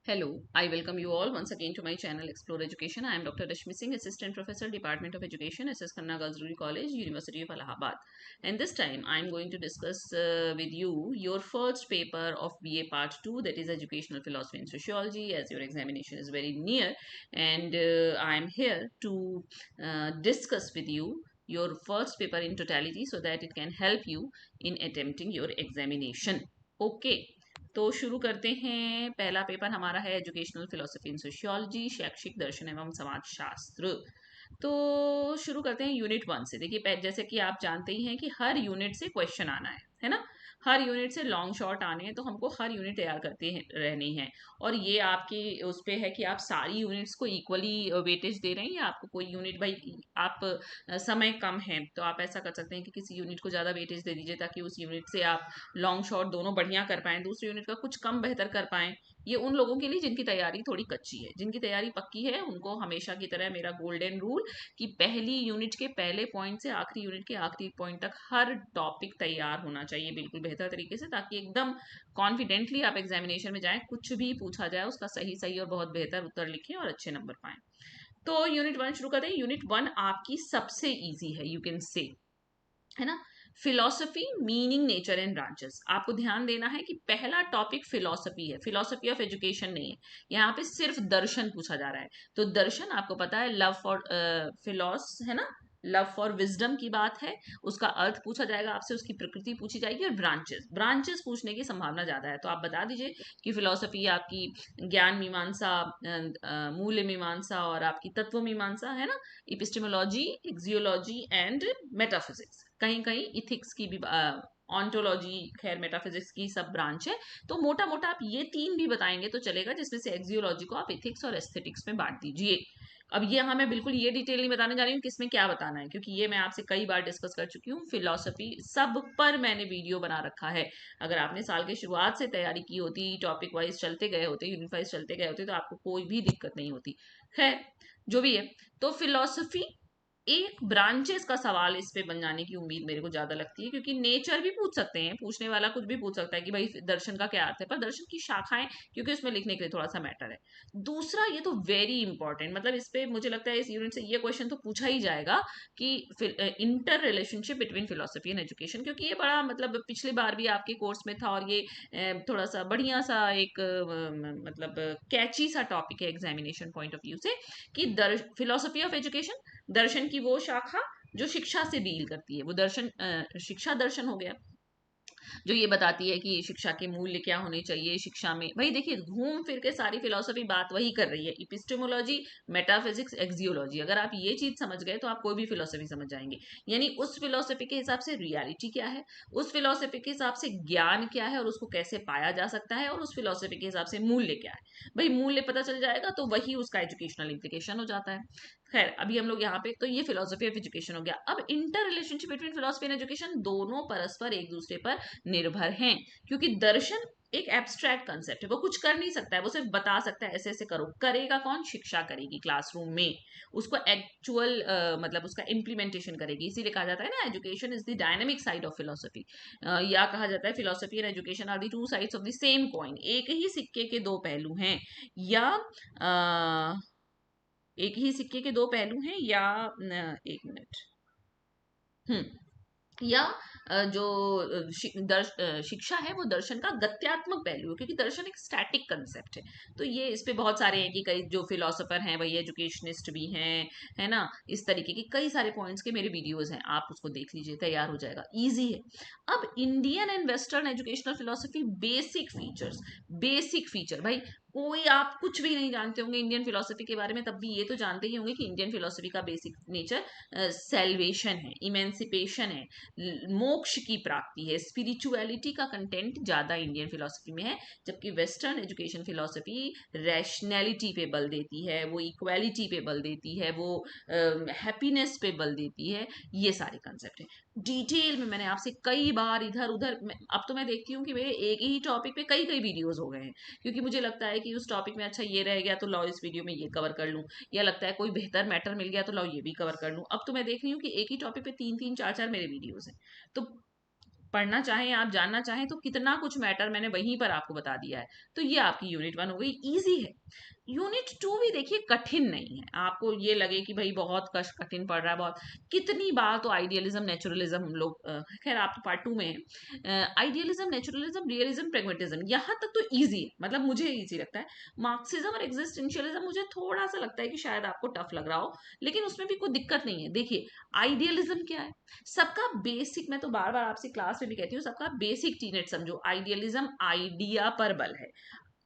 Hello, I welcome you all once again to my channel Explore Education. I am Dr. Rashmi Singh, Assistant Professor, Department of Education, SS Khanna Girls Degree College, University of Allahabad. And this time I am going to discuss with you your first paper of BA Part 2, that is Educational Philosophy and Sociology, as your examination is very near. And I am here to discuss with you your first paper in totality so that it can help you in attempting your examination. Okay. तो शुरू करते हैं। पहला paper हमारा है educational philosophy इन sociology, शैक्षिक दर्शन एवं समाजशास्त्र। तो शुरू करते हैं यूनिट 1 से। देखिए, जैसे कि आप जानते ही हैं कि हर यूनिट से क्वेश्चन आना है ना। हर यूनिट से लॉन्ग शॉर्ट आने हैं, तो हमको हर यूनिट तैयार करते हैं रहनी है। और ये आपकी उस पे है कि आप सारी यूनिट्स को इक्वली वेटेज दे रहे हैं या आपको कोई यूनिट, भाई आप समय कम है तो आप ऐसा कर सकते हैं कि किसी यूनिट को ज़्यादा वेटेज दे दीजिए, ताकि उस यूनिट से आप लॉन्ग शॉर्ट दोनों बढ़िया कर पाएं, दूसरी यूनिट का कुछ कम बेहतर कर पाएं। ये उन लोगों के लिए जिनकी तैयारी थोड़ी कच्ची है। जिनकी तैयारी पक्की है उनको हमेशा की तरह मेरा गोल्डन रूल कि पहली यूनिट के पहले पॉइंट से आखिरी यूनिट के आखिरी पॉइंट तक हर टॉपिक तैयार होना चाहिए बिल्कुल बेहतर तरीके से, ताकि एकदम कॉन्फिडेंटली आप एग्जामिनेशन में जाएं, कुछ भी पूछा जाए उसका सही सही और बहुत बेहतर उत्तर लिखें और अच्छे नंबर पाएं। तो यूनिट 1 शुरू करते हैं। यूनिट 1 आपकी सबसे ईजी है, यू कैन से, है ना। Philosophy, meaning, nature and branches. आपको ध्यान देना है कि पहला टॉपिक फिलॉसफी है, फिलॉसफी ऑफ एजुकेशन नहीं है। यहाँ पे सिर्फ दर्शन पूछा जा रहा है। तो दर्शन आपको पता है, लव फॉर फिलॉस, है ना, लव फॉर विजडम की बात है। उसका अर्थ पूछा जाएगा आपसे, उसकी प्रकृति पूछी जाएगी, और ब्रांचेस ब्रांचेस पूछने की संभावना ज्यादा है। तो आप बता दीजिए कि फिलॉसफी आपकी ज्ञान मीमांसा, मूल्य मीमांसा और आपकी तत्व मीमांसा, है ना, इपिस्टेमोलॉजी, एक्सियोलॉजी एंड मेटाफिजिक्स, कहीं कहीं इथिक्स की भी, ऑन्टोलॉजी, खैर मेटाफिजिक्स की सब ब्रांच है। तो मोटा मोटा आप ये 3 भी बताएंगे तो चलेगा, जिसमें से एक्सियोलॉजी को आप इथिक्स और एस्थेटिक्स में बांट दीजिए। अब ये हाँ, मैं बिल्कुल ये डिटेल नहीं बताने जा रही हूँ किसमें क्या बताना है, क्योंकि ये मैं आपसे कई बार डिस्कस कर चुकी हूँ। फिलॉसफी सब पर मैंने वीडियो बना रखा है। अगर आपने साल के शुरुआत से तैयारी की होती, टॉपिक वाइज चलते गए होते, यूनिट वाइज चलते गए होते, तो आपको कोई भी दिक्कत नहीं होती है, जो भी है। तो फिलॉसफी एक ब्रांचेस का सवाल इस पे बन जाने की उम्मीद मेरे को ज्यादा लगती है, क्योंकि नेचर भी पूछ सकते हैं, पूछने वाला कुछ भी पूछ सकता है कि भाई दर्शन का क्या अर्थ है, पर दर्शन की शाखाएं, क्योंकि उसमें लिखने के लिए थोड़ा सा मैटर है। दूसरा, ये तो वेरी इंपॉर्टेंट, मतलब इस पे मुझे लगता है इस यूनिट से ये क्वेश्चन तो पूछा ही जाएगा कि inter relationship between philosophy and education, क्योंकि ये बड़ा, मतलब पिछली बार भी आपके कोर्स में था, और ये थोड़ा सा बढ़िया सा एक मतलब कैची सा टॉपिक है एग्जामिनेशन पॉइंट ऑफ व्यू से, कि फिलोसफी ऑफ एजुकेशन, दर्शन की वो शाखा जो शिक्षा से डील करती है, वो दर्शन, शिक्षा दर्शन हो गया, जो ये बताती है कि शिक्षा के मूल्य क्या होने चाहिए शिक्षा में। भाई देखिए, घूम फिर के सारी फिलोसफी बात वही कर रही है, इपिस्टेमोलॉजी, मेटाफिजिक्स, एक्सियोलॉजी। अगर आप ये चीज समझ गए तो आप कोई भी फिलोसफी समझ जाएंगे। यानी उस फिलोसफी के हिसाब से रियलिटी क्या है, उस फिलोसफी के हिसाब से ज्ञान क्या है और उसको कैसे पाया जा सकता है, और उस फिलोसफी के हिसाब से मूल्य क्या है। भाई मूल्य पता चल जाएगा तो वही उसका एजुकेशनल इंप्लीकेशन हो जाता है। खैर, अभी हम लोग यहाँ पे, तो ये फिलोसफी ऑफ एजुकेशन हो गया। अब inter relationship between philosophy and education, दोनों परस्पर एक दूसरे पर निर्भर हैं, क्योंकि दर्शन एक एब्स्ट्रैक्ट कंसेप्ट है, वो कुछ कर नहीं सकता है, वो सिर्फ बता सकता है ऐसे ऐसे करो। करेगा कौन? शिक्षा करेगी क्लासरूम में, उसको एक्चुअल मतलब उसका इम्प्लीमेंटेशन करेगी। इसीलिए कहा जाता है ना, education is the dynamic side of philosophy, या कहा जाता है philosophy and education are the two sides of the same coin, एक ही सिक्के के दो पहलू हैं, या एक ही सिक्के के दो पहलू हैं, या एक मिनट, या जो शिक्षा है वो दर्शन का गत्यात्मक पहलू है, क्योंकि दर्शन एक स्टैटिक कंसेप्ट है। तो ये इस पे बहुत सारे हैं कि कई जो फिलोसोफर हैं वही एजुकेशनिस्ट भी हैं, है ना। इस तरीके के कई सारे पॉइंट्स के मेरे वीडियोस हैं, आप उसको देख लीजिए, तैयार हो जाएगा, इजी है। अब Indian and western educational philosophy, basic features, basic feature, भाई कोई आप कुछ भी नहीं जानते होंगे इंडियन फिलोसफी के बारे में, तब भी ये तो जानते ही होंगे कि इंडियन फिलोसफी का बेसिक नेचर सेल्वेशन है, इमेंसिपेशन है, मोक्ष की प्राप्ति है, स्पिरिचुअलिटी का कंटेंट ज्यादा इंडियन फिलोसफी में है। जबकि वेस्टर्न एजुकेशन फिलोसफी रैशनैलिटी पे बल देती है, वो इक्वालिटी पे बल देती है, वो हैप्पीनेस पे बल देती है। ये सारे कंसेप्ट है, डिटेल में मैंने आपसे कई बार इधर उधर, अब तो मैं देखती हूँ कि मेरे एक ही टॉपिक पे कई कई वीडियोस हो गए हैं, क्योंकि मुझे लगता है कि उस टॉपिक में अच्छा ये रह गया तो लाओ इस वीडियो में ये कवर कर लूँ, या लगता है कोई बेहतर मैटर मिल गया तो लाओ ये भी कवर कर लूँ। अब तो मैं देख रही हूँ कि एक ही टॉपिक पे 3 3 4 4 मेरे वीडियोस हैं। तो पढ़ना चाहें, आप जानना चाहें तो कितना कुछ मैटर मैंने वहीं पर आपको बता दिया है। तो ये आपकी यूनिट 1 हो गई, इजी है। यूनिट 2 भी देखिए कठिन नहीं है, आपको ये लगे कि भाई बहुत कठिन पड़ रहा है बहुत, कितनी बार तो आइडियलिज्म नेचुरलिज्म हम लोग खैर आप तो पार्ट 2 में हैं, आइडियलिज्म नेचुरलिज्म रियलिज्म प्रेगमेटिज्म यहाँ तक तो इजी है, मतलब मुझे इजी लगता है। मार्क्सिज्म और एग्जिस्टेंशियलिज्म मुझे थोड़ा सा लगता है कि शायद आपको टफ लग रहा हो, लेकिन उसमें भी कोई दिक्कत नहीं है। देखिए आइडियलिज्म क्या है, सबका बेसिक, मैं तो बार बार आपसे क्लास में भी कहती हूँ, सबका बेसिक टीनेट समझो, आइडियलिज्म आइडिया पर बल है,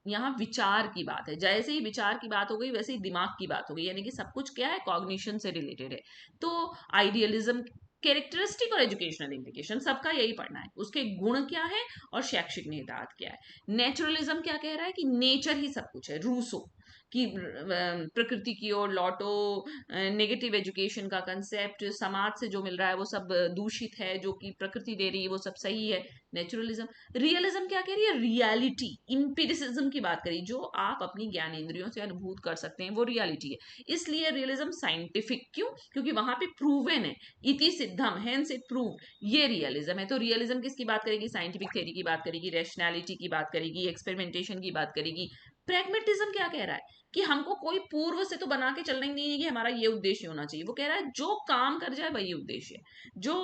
यहाँ विचार की बात है, जैसे ही विचार की बात हो गई वैसे ही दिमाग की बात हो गई, यानी कि सब कुछ क्या है, कॉग्निशन से रिलेटेड है। तो आइडियलिज्म कैरेक्टरिस्टिक और एजुकेशनल इम्प्लीकेशन सबका यही पढ़ना है, उसके गुण क्या है और शैक्षिक निहितार्थ क्या है। नेचुरलिज्म क्या कह रहा है कि नेचर ही सब कुछ है, रूसो कि प्रकृति की ओर लौटो, नेगेटिव एजुकेशन का कंसेप्ट, समाज से जो मिल रहा है वो सब दूषित है, जो कि प्रकृति दे रही है वो सब सही है, नेचुरलिज्म। रियलिज्म क्या कह रही है, रियलिटी इंपीरिसिज्म की बात करी, जो आप अपनी ज्ञानेंद्रियों से अनुभूत कर सकते हैं वो रियलिटी है, इसलिए रियलिज्म साइंटिफिक, क्यों, क्योंकि वहां पे प्रूवन है, इति सिद्धम हेंस इट प्रूव, ये रियलिज्म है। तो रियलिज्म किसकी बात करेगी, साइंटिफिक थ्योरी की बात करेगी, रैशनैलिटी की बात करेगी, एक्सपेरिमेंटेशन की बात करेगी। प्रैग्मेटिज्म क्या कह रहा है कि हमको कोई पूर्व से तो बना के चलना ही नहीं है कि हमारा ये उद्देश्य होना चाहिए, वो कह रहा है जो काम कर जाए वही उद्देश्य है, जो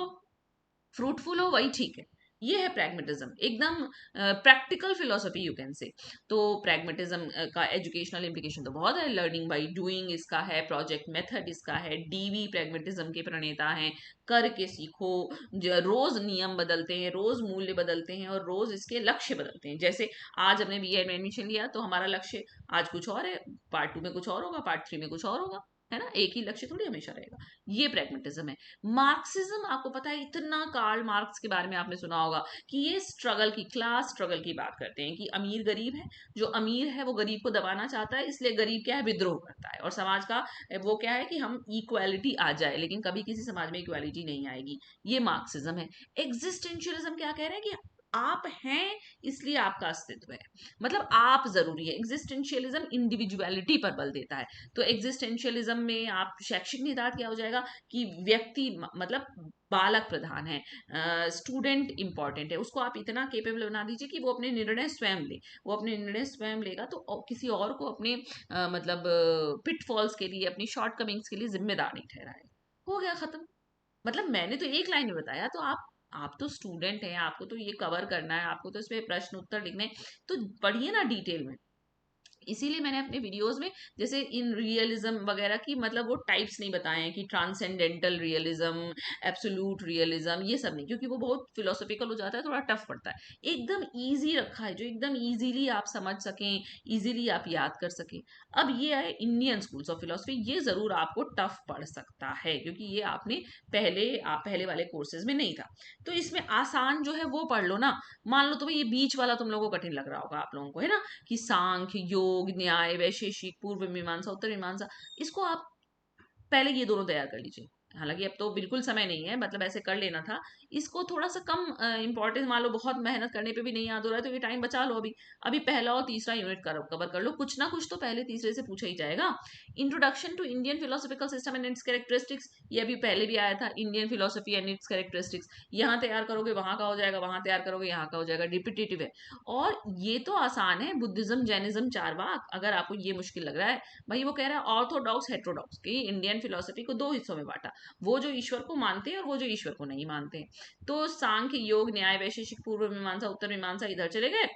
फ्रूटफुल हो वही ठीक है। ये है प्रैग्मेटिज्म, एकदम practical philosophy you can say. तो प्रैग्मेटिज्म का एजुकेशनल इम्प्लीकेशन तो बहुत है, लर्निंग बाय डूइंग इसका है, प्रोजेक्ट मेथड इसका है, डीवी प्रैग्मेटिज्म के प्रणेता हैं, करके सीखो, रोज नियम बदलते हैं, रोज मूल्य बदलते हैं और रोज इसके लक्ष्य बदलते हैं। जैसे आज हमने बीएड में एडमिशन लिया तो हमारा लक्ष्य आज कुछ और है, पार्ट 2 में कुछ और होगा, पार्ट 3 में कुछ और होगा, है ना, एक ही लक्ष्य थोड़ी हमेशा रहेगा। ये प्रैग्मेटिज्म है। मार्क्सिज्म आपको पता है, इतना कार्ल मार्क्स के बारे में आपने सुना होगा कि ये स्ट्रगल की, क्लास स्ट्रगल की बात करते हैं कि अमीर गरीब है, जो अमीर है वो गरीब को दबाना चाहता है, इसलिए गरीब क्या है, विद्रोह करता है, और समाज का वो क्या है कि हम इक्वालिटी आ जाए, लेकिन कभी किसी समाज में इक्वालिटी नहीं आएगी। ये मार्क्सिज्म है। एग्जिस्टेंशियलिज्म क्या कह रहे हैं कि आप हैं इसलिए आपका अस्तित्व है, मतलब आप जरूरी है। एग्जिस्टेंशियलिज्म इंडिविजुअलिटी पर बल देता है। तो एग्जिस्टेंशियलिज्म में आप शैक्षिक निहितार्थ क्या हो जाएगा कि व्यक्ति मतलब बालक प्रधान है, स्टूडेंट इंपॉर्टेंट है, उसको आप इतना केपेबल बना दीजिए कि वो अपने निर्णय स्वयं ले, वो अपने निर्णय स्वयं लेगा तो किसी और को अपने मतलब पिटफॉल्स के लिए, अपनी शॉर्टकमिंग्स के लिए जिम्मेदार नहीं ठहराए। हो गया खत्म। मतलब मैंने तो एक लाइन में बताया, तो आप तो स्टूडेंट हैं, आपको तो ये कवर करना है, आपको तो इसमें प्रश्न उत्तर लिखने हैं, तो पढ़िए ना डिटेल में। इसीलिए मैंने अपने वीडियोस में जैसे इन रियलिज्म वगैरह की मतलब वो टाइप्स नहीं बताए हैं कि ट्रांसेंडेंटल रियलिज्म, एब्सोल्यूट रियलिज्म, ये सब नहीं, क्योंकि वो बहुत फिलोसॉफिकल हो जाता है, थोड़ा टफ पड़ता है। एकदम इजी रखा है जो एकदम इजीली आप समझ सकें, इजीली आप याद कर सकें। अब ये है इंडियन स्कूल्स ऑफ फिलोसफी, ये जरूर आपको टफ पड़ सकता है क्योंकि ये आपने पहले वाले कोर्सेज में नहीं था। तो इसमें आसान जो है वो पढ़ लो ना। मान लो तो भाई ये बीच वाला तुम लोगों को कठिन लग रहा होगा आप लोगों को, है ना, कि सांख्य योग न्याय वैशेषिक पूर्व मीमांसा उत्तर मीमांसा, इसको आप पहले ये दोनों तैयार कर लीजिए। हालांकि अब तो बिल्कुल समय नहीं है, मतलब ऐसे कर लेना था। इसको थोड़ा सा कम इंपॉर्टेंस मान लो, बहुत मेहनत करने पे भी नहीं याद हो रहा है तो ये टाइम बचा लो, अभी अभी पहला और तीसरा यूनिट कवर कर लो, कुछ ना कुछ तो पहले तीसरे से पूछा ही जाएगा। Introduction to Indian philosophical system and its characteristics, ये अभी पहले भी आया था, Indian philosophy and its characteristics, यहाँ तैयार करोगे वहां का हो जाएगा, वहां तैयार करोगे यहाँ का हो जाएगा, रिपीटेटिव है। और ये तो आसान है, बुद्धिज्म जैनिज्म चारवाक, अगर आपको ये मुश्किल लग रहा है, भाई वो कह रहा है ऑर्थोडॉक्स हेट्रोडॉक्स की इंडियन फिलोसफी को दो हिस्सों में बांटा, वो जो ईश्वर को मानते हैं और वो जो ईश्वर को नहीं मानते हैं। तो सांख्य योग न्याय वैशेषिक पूर्व मीमांसा उत्तर मीमांसा इधर चले गए,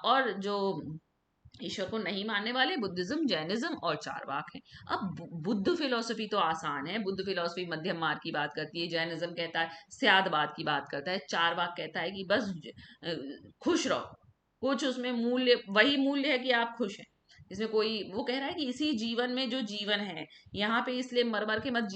और जो ईश्वर को नहीं मानने वाले बुद्धिज्म जैनिज्म और चारवाक हैं। अब बुद्ध फिलोसफी तो आसान है, बुद्ध फिलोसफी मध्यम मार्ग की बात करती है, जैनिज्म कहता है स्यादवाद की बात करता है, चारवाक कहता है कि बस खुश रहो, कुछ उसमें मूल्य, वही मूल्य है कि आप खुश हैं, इसमें कोई, वो कह रहा है कि इसी जीवन में जो जीवन है यहाँ पे इसलिए मर मर के मत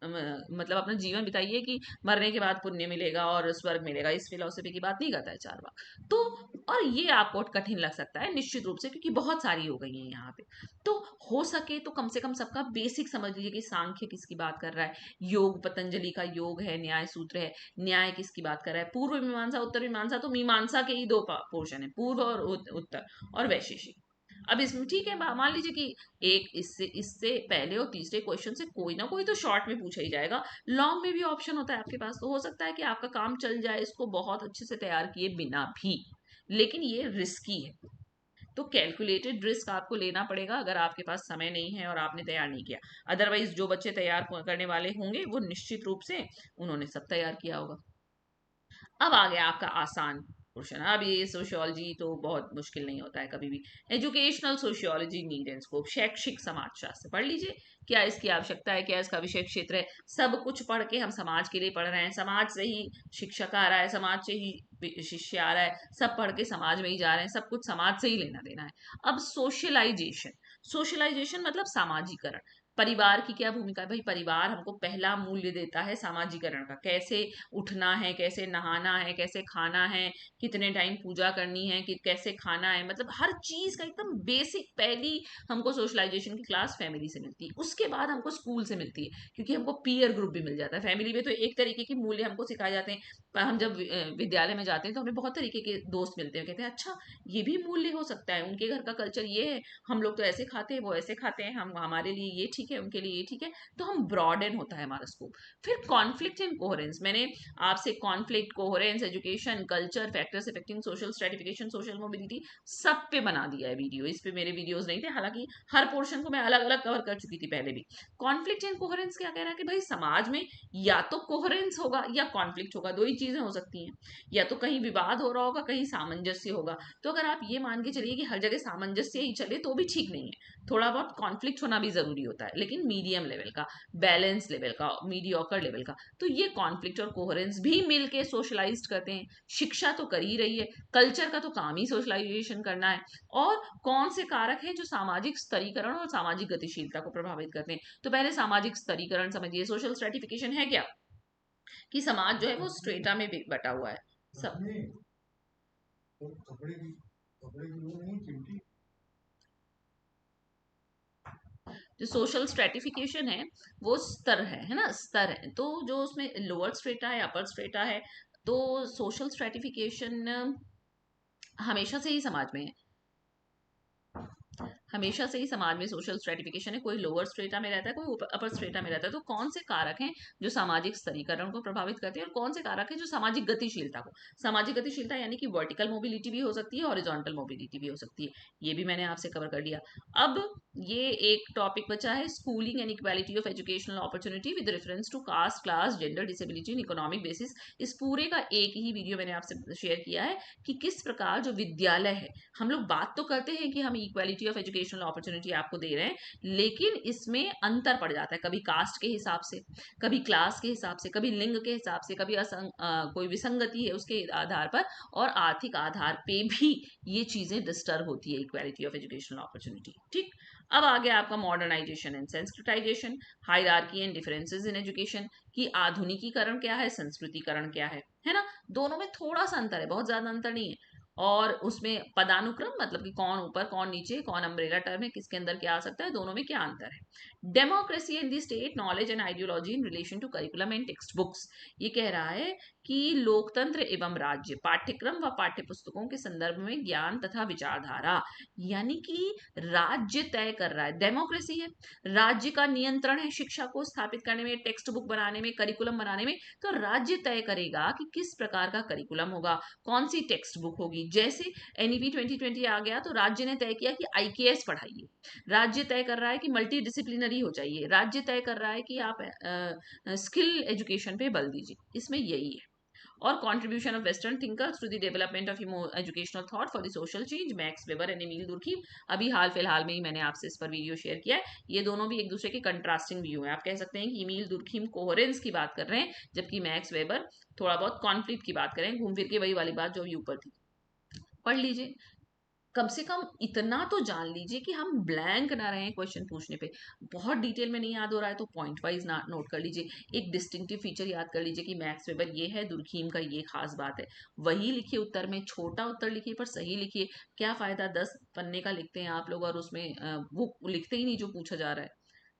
मतलब अपना जीवन बिताइए कि मरने के बाद पुण्य मिलेगा और स्वर्ग मिलेगा, इस फिलोसफी की बात नहीं करता है चारवाक। तो और ये आपको कठिन लग सकता है निश्चित रूप से, क्योंकि बहुत सारी हो गई है यहाँ पे। तो हो सके तो कम से कम सबका बेसिक समझ लीजिए कि सांख्य किसकी बात कर रहा है, योग पतंजलि का योग है, न्याय सूत्र है, न्याय किसकी बात कर रहा है, पूर्व मीमांसा उत्तर मीमांसा, तो मीमांसा के ही दो पोर्शन है, पूर्व और उत्तर और वैशेषिक। अब इसमें ठीक है, मान लीजिए कि एक इससे इससे पहले और तीसरे क्वेश्चन से कोई ना कोई तो शॉर्ट में पूछा ही जाएगा, लॉन्ग में भी ऑप्शन होता है आपके पास, तो हो सकता है कि आपका काम चल जाए इसको बहुत अच्छे से तैयार किए बिना भी, लेकिन ये रिस्की है। तो कैलकुलेटेड रिस्क आपको लेना पड़ेगा अगर आपके पास समय नहीं है और आपने तैयार नहीं किया। अदरवाइज जो बच्चे तैयार करने वाले होंगे वो निश्चित रूप से उन्होंने सब तैयार किया होगा। अब आ गया आपका आसान क्वेश्चन। अब ये सोशियोलॉजी तो बहुत मुश्किल नहीं होता है कभी भी। Educational sociology need and scope, शैक्षिक समाजशास्त्र पढ़ लीजिए। क्या इसकी आवश्यकता है, क्या इसका विषय क्षेत्र है? सब कुछ पढ़ के हम समाज के लिए पढ़ रहे हैं, समाज से ही शिक्षक आ रहा है, समाज से ही शिष्य आ रहा है, सब पढ़ के समाज में ही जा रहे हैं, सब कुछ समाज से ही लेना देना है। अब सोशलाइजेशन, सोशलाइजेशन मतलब सामाजिकरण। परिवार की क्या भूमिका है भाई? परिवार हमको पहला मूल्य देता है सामाजिकरण का, कैसे उठना है, कैसे नहाना है, कैसे खाना है, कितने टाइम पूजा करनी है, कि कैसे खाना है, मतलब हर चीज का एकदम बेसिक पहली हमको सोशलाइजेशन की क्लास फैमिली से मिलती है। उसके बाद हमको स्कूल से मिलती है, क्योंकि हमको पीयर ग्रुप भी मिल जाता है। फैमिली में तो एक तरीके के मूल्य हमको सिखाए जाते हैं, पर हम जब विद्यालय में जाते हैं तो हमें बहुत तरीके के दोस्त मिलते हैं, कहते हैं अच्छा ये भी मूल्य हो सकता है, उनके घर का कल्चर ये है, हम लोग तो ऐसे खाते हैं, वो ऐसे खाते हैं, हम हमारे लिए ये ठीक है, उनके लिए ये ठीक है। तो हम ब्रॉडन होता है हमारा स्कोप। फिर कॉन्फ्लिक्ट एंड कोहेरेंस, मैंने आपसे conflict, coherence, education, culture, factors affecting social stratification, social mobility, सब पे बना दिया है वीडियो। इस पे मेरे वीडियोस नहीं थे, हालांकि हर पोर्शन को मैं अलग अलग कवर कर चुकी थी पहले भी। कॉन्फ्लिक्ट एंड कोहेरेंस क्या कह रहा है कि भाई समाज में या तो कोहेरेंस होगा या कॉन्फ्लिक्ट होगा, दो ही चीजें हो सकती हैं। या तो कहीं विवाद हो रहा होगा, कहीं सामंजस्य होगा। तो अगर आप ये मान के चलिए कि हर जगह सामंजस्य ही चले तो भी ठीक नहीं है, थोड़ा बहुत कॉन्फ्लिक्ट होना भी जरूरी होता है, लेकिन मीडियम लेवल का, बैलेंस लेवल का, मीडियोकर लेवल का। तो ये कॉन्फ्लिक्ट और कोहेरेंस भी मिलके सोशलाइज करते हैं। शिक्षा तो कर ही रही है, कल्चर का तो काम ही सोशलाइजेशन करना है। और कौन से कारक हैं जो सामाजिक स्तरीकरण और सामाजिक गतिशीलता को प्रभावित करते हैं? तो पहले सामाजिक स्तरीकरण समझिए। सोशल स्ट्रेटिफिकेशन है क्या? कि समाज जो है वो स्ट्रेटा में बटा हुआ है। सब जो सोशल स्ट्रेटिफिकेशन है वो स्तर है ना, स्तर है। तो जो उसमें लोअर स्ट्रेटा है, अपर स्ट्रेटा है, तो सोशल स्ट्रेटिफिकेशन हमेशा से ही समाज में है, हमेशा से ही समाज में सोशल स्ट्रेटिफिकेशन है। कोई लोअर स्ट्रेटा में रहता है, कोई अपर स्ट्रेटा में रहता है। तो कौन से कारक हैं जो सामाजिक स्तरीकरण को प्रभावित करते हैं, और कौन से कारक हैं जो सामाजिक गतिशीलता को, सामाजिक गतिशीलता यानी कि वर्टिकल मोबिलिटी भी हो सकती है, हॉरिजॉन्टल मोबिलिटी भी हो सकती है। ये भी मैंने आपसे कवर कर लिया। अब ये एक टॉपिक बचा है, schooling and equality of educational opportunity with reference to caste, class, gender, disability and economic basis. इस पूरे का एक ही वीडियो मैंने आपसे शेयर किया है कि किस प्रकार जो विद्यालय है, हम लोग बात तो करते हैं कि हम इक्वालिटी ऑफ एजुकेशनल अपॉर्चुनिटी आपको दे रहे हैं, लेकिन इसमें अंतर पड़ जाता है, कभी कास्ट के हिसाब से, कभी क्लास के हिसाब से, कभी लिंग के हिसाब से, कभी कोई विसंगति है उसके आधार पर, और आर्थिक आधार पे भी ये चीजें डिस्टर्ब होती है इक्वालिटी ऑफ एजुकेशनल अपॉर्चुनिटी। ठीक। अब आ गया आपका modernization and Sanskritization, hierarchy and differences in education, कि आधुनिकीकरण क्या है, संस्कृतिकरण क्या है ना? दोनों में थोड़ा सा अंतर है, बहुत ज्यादा अंतर नहीं है। और उसमें पदानुक्रम, मतलब कि कौन ऊपर कौन नीचे, कौन अम्ब्रेला टर्म है, किसके अंदर क्या आ सकता है, दोनों में क्या अंतर है। Democracy in the state, knowledge and ideology in relation to curriculum and text books, ये कह रहा है कि लोकतंत्र एवं राज्य, पाठ्यक्रम व पाठ्य पुस्तकों के संदर्भ में ज्ञान तथा विचारधारा, यानी कि राज्य तय कर रहा है, डेमोक्रेसी है, राज्य का नियंत्रण है शिक्षा को स्थापित करने में, टेक्स्ट बुक बनाने में, करिकुलम बनाने में। तो राज्य तय करेगा कि किस प्रकार का करिकुलम होगा, कौन सी टेक्स्ट बुक होगी। जैसे एनईपी 2020 आ गया तो राज्य ने तय किया कि आईकेएस पढ़ाइए, राज्य तय कर रहा है कि मल्टी डिसिप्लिनरी हो जाइए, राज्य तय कर रहा है कि आप स्किल एजुकेशन पे बल दीजिए। इसमें यही है। और contribution of western thinkers to the development of educational thought for the social change, Max Weber and Emile Durkheim. अभी हाल फिलहाल में ही मैंने आपसे इस पर वीडियो शेयर किया है। ये दोनों भी एक दूसरे के कंट्रास्टिंग व्यू है। आप कह सकते हैं कि एमिल दुर्खीम कोहेरेंस की बात कर रहे हैं, जबकि मैक्स वेबर थोड़ा बहुत कॉन्फ्लिक्ट की बात करें, घूम फिर के वही वाली बात जो अभी ऊपर थी। पढ़ लीजिए, कम से कम इतना तो जान लीजिए कि हम ब्लैंक ना रहे क्वेश्चन पूछने पे। बहुत डिटेल में नहीं याद हो रहा है तो पॉइंट वाइज ना नोट कर लीजिए, एक डिस्टिंक्टिव फीचर याद कर लीजिए कि मैक्स वेबर ये है, दुर्खीम का ये खास बात है, वही लिखिए उत्तर में, छोटा उत्तर लिखिए पर सही लिखिए। क्या फायदा 10 पन्ने का लिखते हैं आप लोग और उसमें वो लिखते ही नहीं जो पूछा जा रहा है,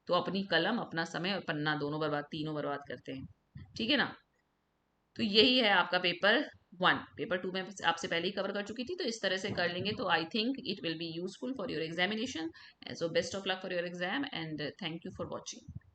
तो अपनी कलम, अपना समय और पन्ना दोनों बर्बाद, तीनों बर्बाद करते हैं। ठीक है ना? तो यही है आपका पेपर, 1, पेपर 2 में आपसे पहले ही कवर कर चुकी थी, तो इस तरह से कर लेंगे तो I think it will be useful for your examination. So best of luck for your exam and thank you for watching.